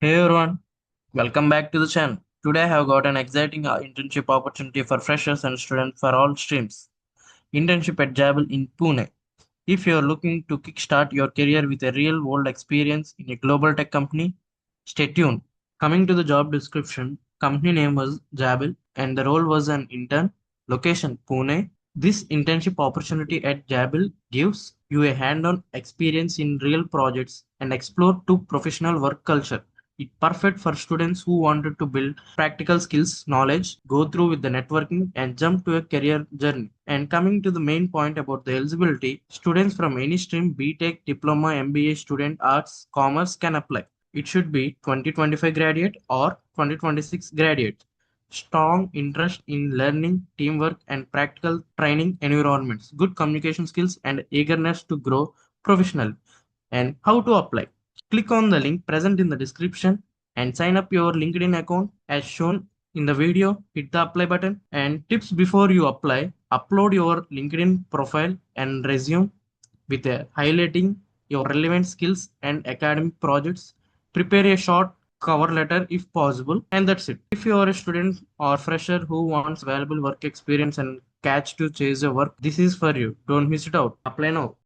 Hey everyone, welcome back to the channel. Today I have got an exciting internship opportunity for freshers and students for all streams. Internship at Jabil in Pune. If you are looking to kickstart your career with a real world experience in a global tech company, stay tuned. Coming to the job description, company name was Jabil and the role was an intern. Location Pune. This internship opportunity at Jabil gives you a hand-on experience in real projects and explore to professional work culture. It's perfect for students who wanted to build practical skills, knowledge, go through with the networking, and jump to a career journey. And coming to the main point about the eligibility, students from any stream, B.Tech, Diploma, MBA, student, arts, commerce can apply. It should be 2025 graduate or 2026 graduate. Strong interest in learning, teamwork, and practical training environments, good communication skills, and eagerness to grow professionally. And how to apply? Click on the link present in the description and sign up your LinkedIn account as shown in the video. Hit the apply button. And tips before you apply: upload your LinkedIn profile and resume with a highlighting your relevant skills and academic projects. Prepare a short cover letter if possible, and that's it. If you are a student or fresher who wants valuable work experience and catch to chase your work, this is for you. Don't miss it out. Apply now.